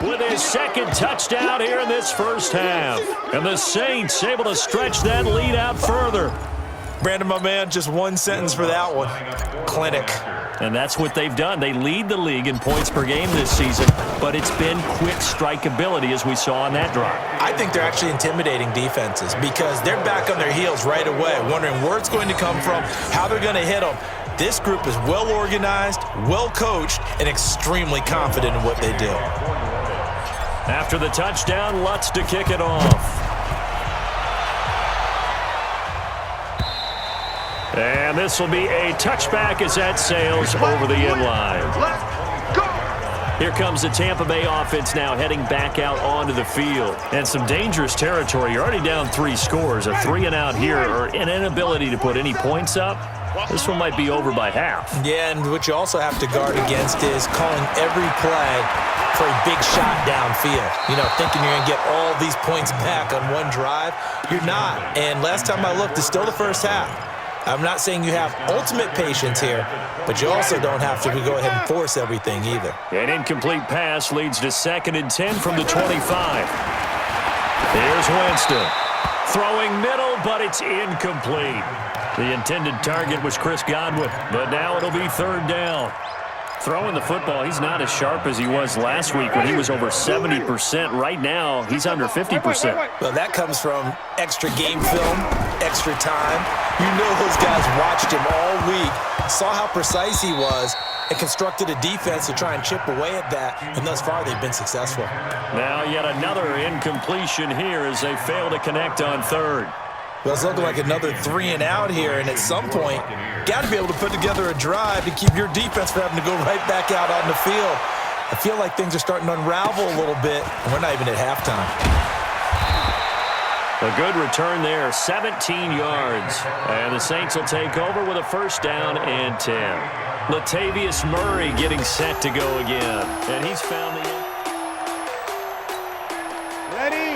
with his second touchdown here in this first half. And the Saints able to stretch that lead out further. Brandon, my man, just one sentence for that one. Clinic. And that's what they've done. They lead the league in points per game this season, but it's been quick strike ability as we saw on that drive. I think they're actually intimidating defenses because they're back on their heels right away, wondering where it's going to come from, how they're going to hit them. This group is well organized, well coached, and extremely confident in what they do. After the touchdown, Lutz to kick it off. And this will be a touchback as that sails over the inline. Here comes the Tampa Bay offense now heading back out onto the field. And some dangerous territory. You're already down 3 scores. A 3-and-out here or an inability to put any points up. This one might be over by half. Yeah, and what you also have to guard against is calling every play for a big shot downfield. You know, thinking you're going to get all these points back on one drive. You're not. And last time I looked, it's still the first half. I'm not saying you have ultimate patience here, but you also don't have to go ahead and force everything either. An incomplete pass leads to 2nd and 10 from the 25. Here's Winston. Throwing middle, but it's incomplete. The intended target was Chris Godwin, but now it'll be 3rd down. Throwing the football, he's not as sharp as he was last week when he was over 70%. Right now, he's under 50%. Well, that comes from extra game film, extra time. You know those guys watched him all week, saw how precise he was, and constructed a defense to try and chip away at that, and thus far they've been successful. Now yet another incompletion here as they fail to connect on 3rd. Well, it's looking like another 3-and-out here, and at some point, got to be able to put together a drive to keep your defense from having to go right back out on the field. I feel like things are starting to unravel a little bit, and we're not even at halftime. A good return there, 17 yards. And the Saints will take over with a 1st down and 10. Latavius Murray getting set to go again, and he's found the...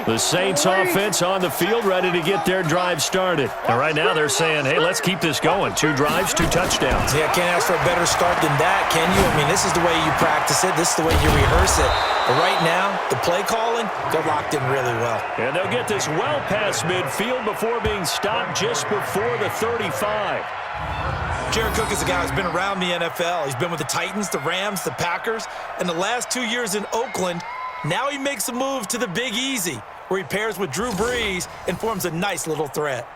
The Saints offense on the field ready to get their drive started. And right now they're saying, hey, let's keep this going. 2 drives, 2 touchdowns. Yeah, can't ask for a better start than that, can you? I mean, this is the way you practice it. This is the way you rehearse it. But right now, the play calling, they're locked in really well. And they'll get this well past midfield before being stopped just before the 35. Jared Cook is a guy who's been around the NFL. He's been with the Titans, the Rams, the Packers, and the last 2 years in Oakland. Now he makes a move to the Big Easy, where he pairs with Drew Brees and forms a nice little threat.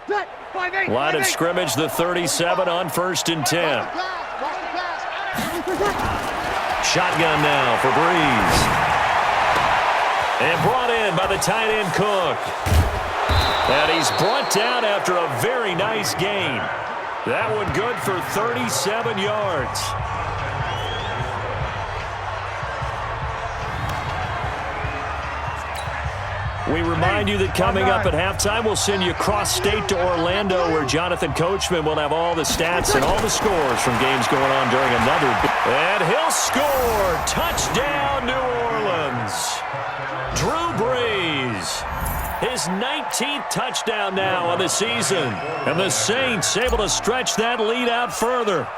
Line of scrimmage, the 37 on 1st and 10. Shotgun now for Brees. And brought in by the tight end Cook. And he's brought down after a very nice gain. That one good for 37 yards. We remind you that coming up at halftime, we'll send you cross-state to Orlando, where Jonathan Coachman will have all the stats and all the scores from games going on during another. And he'll score. Touchdown, New Orleans. Drew Brees. His 19th touchdown now on the season. And the Saints able to stretch that lead out further.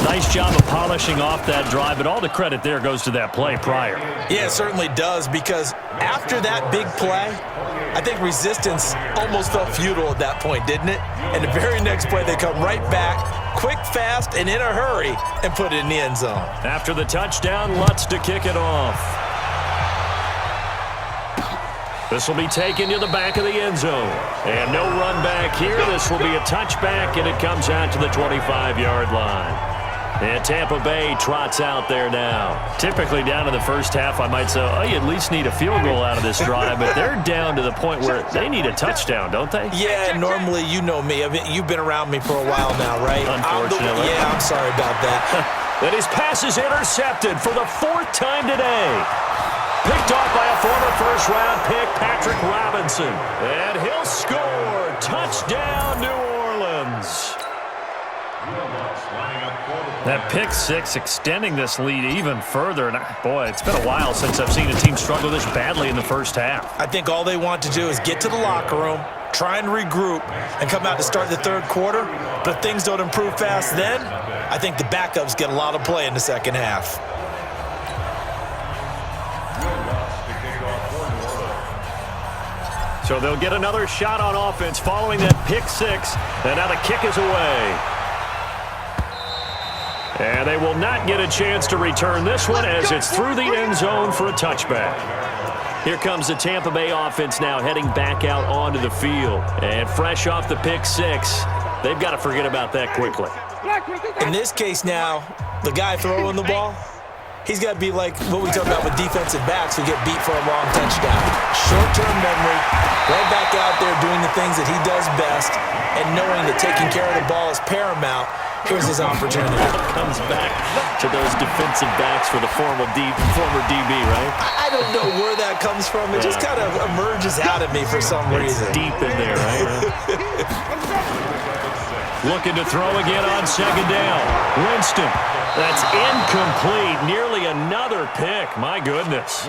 Nice job of polishing off that drive, but all the credit there goes to that play prior. Yeah, it certainly does, because after that big play, I think resistance almost felt futile at that point, didn't it? And the very next play, they come right back, quick, fast, and in a hurry, and put it in the end zone. After the touchdown, Lutz to kick it off. This will be taken to the back of the end zone. And no run back here. This will be a touchback, and it comes out to the 25-yard line. And Tampa Bay trots out there now. Typically down in the first half, I might say, oh, you at least need a field goal out of this drive. But they're down to the point where they need a touchdown, don't they? Yeah, normally, you know me. I mean, you've been around me for a while now, right? Unfortunately. I'm sorry about that. And his pass is intercepted for the 4th time today. Picked off by a former first-round pick, Patrick Robinson. And he'll score. Touchdown, New Orleans. That pick 6 extending this lead even further. And boy, it's been a while since I've seen a team struggle this badly in the first half. I think all they want to do is get to the locker room, try and regroup, and come out to start the 3rd quarter. But if things don't improve fast then, I think the backups get a lot of play in the second half. So they'll get another shot on offense following that pick six. And now the kick is away. And they will not get a chance to return this one as it's through the end zone for a touchback. Here comes the Tampa Bay offense now heading back out onto the field. And fresh off the pick six, they've got to forget about that quickly. In this case now, the guy throwing the ball, he's got to be like what we talk about with defensive backs who get beat for a long touchdown. Short-term memory, right back out there doing the things that he does best, and knowing that taking care of the ball is paramount. Here's his opportunity. Comes back to those defensive backs for the former DB, right? I don't know where that comes from. It just kind of emerges out of me for some reason. It's deep in there, right? Looking to throw again on second down. Winston. That's incomplete. Nearly another pick. My goodness.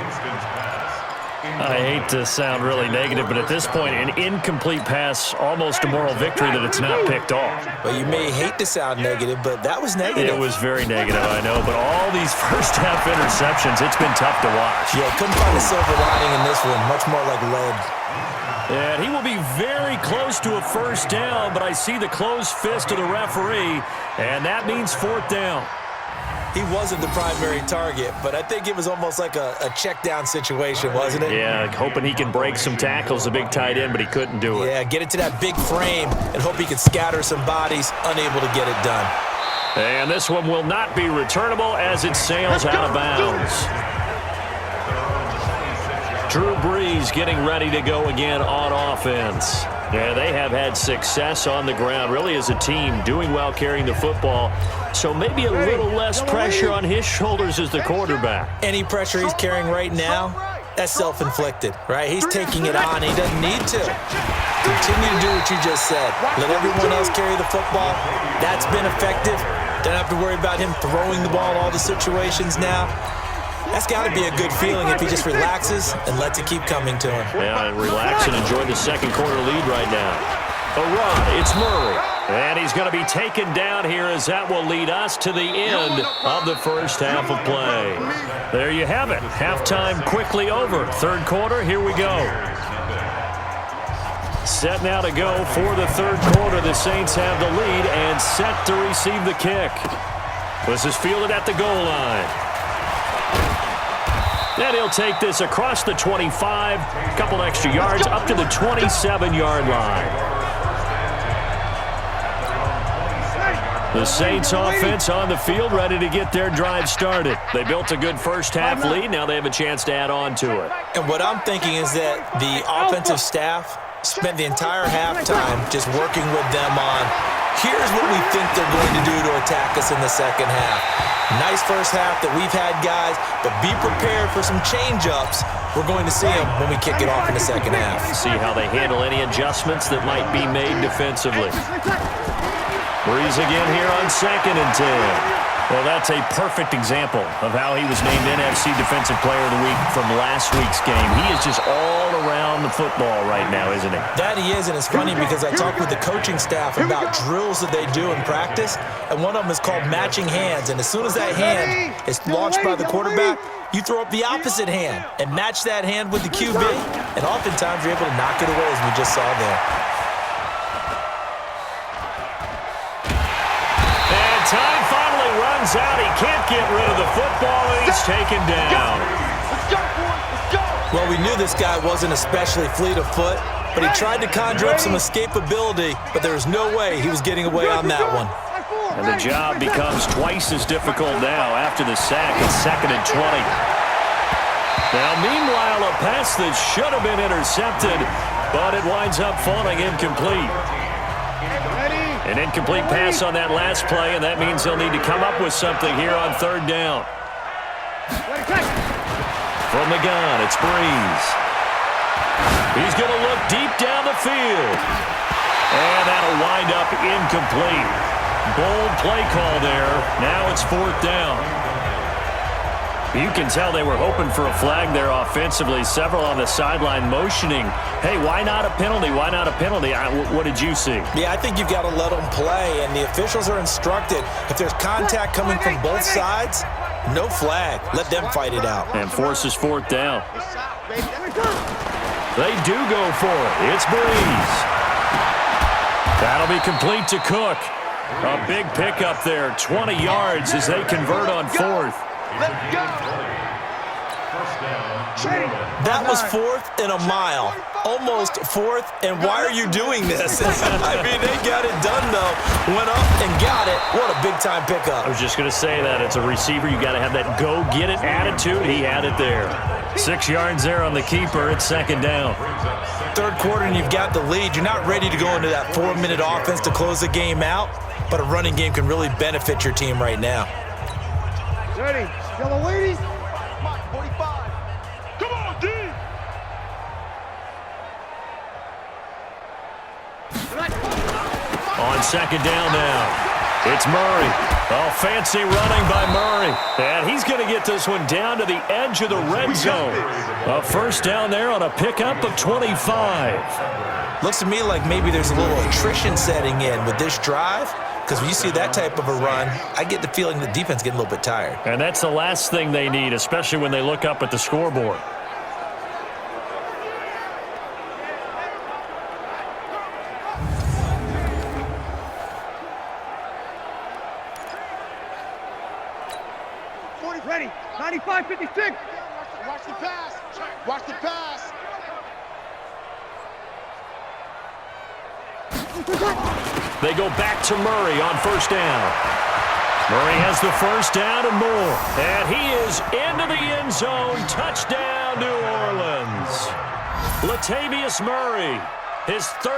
I hate to sound really negative, but at this point, an incomplete pass, almost a moral victory that it's not picked off. Well, you may hate to sound negative, but that was negative. It was very negative, I know. But all these first-half interceptions, it's been tough to watch. Yeah, couldn't find a silver lining in this one. Much more like lead. And he will be very close to a first down, but I see the closed fist of the referee, and that means fourth down. He wasn't the primary target, but I think it was almost like a check down situation, wasn't it? Yeah, hoping he can break some tackles, a big tight end, but he couldn't do it. Yeah, get it to that big frame and hope he can scatter some bodies, unable to get it done. And this one will not be returnable as it sails out of bounds. Drew Brees getting ready to go again on offense. Yeah, they have had success on the ground, really as a team, doing well carrying the football. So maybe a little less pressure on his shoulders as the quarterback. Any pressure he's carrying right now, that's self-inflicted, right? He's taking it on. He doesn't need to. Continue to do what you just said. Let everyone else carry the football. That's been effective. Don't have to worry about him throwing the ball in all the situations now. That's got to be a good feeling if he just relaxes and lets it keep coming to him. Yeah, relax and enjoy the second quarter lead right now. A run, it's Murray. And he's going to be taken down here as that will lead us to the end of the first half of play. There you have it. Halftime quickly over. Third quarter, here we go. Set now to go for the third quarter. The Saints have the lead and set to receive the kick. This is fielded at the goal line. And he'll take this across the 25, a couple extra yards, up to the 27-yard line. The Saints offense on the field, ready to get their drive started. They built a good first-half lead. Now they have a chance to add on to it. And what I'm thinking is that the offensive staff spent the entire halftime just working with them on, here's what we think they're going to do to attack us in the second half. Nice first half that we've had, guys, but be prepared for some change-ups. We're going to see them when we kick it off in the second half. See how they handle any adjustments that might be made defensively. Brees again here on 2nd and 10. Well, that's a perfect example of how he was named NFC Defensive Player of the Week from last week's game. He is just all around the football right now, isn't he? That he is, and it's funny because I talked with the coaching staff about drills that they do in practice, and one of them is called matching hands. And as soon as that hand is launched by the quarterback, you throw up the opposite hand and match that hand with the QB, and oftentimes you're able to knock it away, as we just saw there. Time finally runs out. He can't get rid of the football, and he's taken down. Well, we knew this guy wasn't especially fleet of foot, but he tried to conjure up some escapability, but there was no way he was getting away on that one. And the job becomes twice as difficult now after the sack. It's 2nd and 20. Now, meanwhile, a pass that should have been intercepted, but it winds up falling incomplete. An incomplete pass on that last play, and that means they'll need to come up with something here on third down. From the gun, it's Brees. He's going to look deep down the field. And that'll wind up incomplete. Bold play call there. Now it's 4th down. You can tell they were hoping for a flag there offensively. Several on the sideline motioning, hey, why not a penalty? Why not a penalty? What did you see? Yeah, I think you've got to let them play, and the officials are instructed. If there's contact coming from both sides, no flag. Let them fight it out. And forces fourth down. They do go for it. It's Breeze. That'll be complete to Cook. A big pickup there, 20 yards as they convert on fourth. That was fourth and a mile. Almost fourth, and why are you doing this? I mean, they got it done, though. Went up and got it. What a big-time pickup. I was just going to say that. It's a receiver. You got to have that go-get-it attitude. He had it there. 6 yards there on the keeper. It's second down. Third quarter, and you've got the lead. You're not ready to go into that 4-minute offense to close the game out, but a running game can really benefit your team right now. Ready. Yellow ladies. 45. Come on, D. On second down now. It's Murray. Oh, fancy running by Murray. And he's going to get this one down to the edge of the red zone. A first down there on a pickup of 25. Looks to me like maybe there's a little attrition setting in with this drive, because when you see that type of a run, I get the feeling the defense getting a little bit tired. And that's the last thing they need, especially when they look up at the scoreboard. Ready. 95, 56. Watch the pass. Watch the pass. They go back to Murray on first down. Murray has the first down and more. And he is into the end zone. Touchdown, New Orleans. Latavius Murray, his third.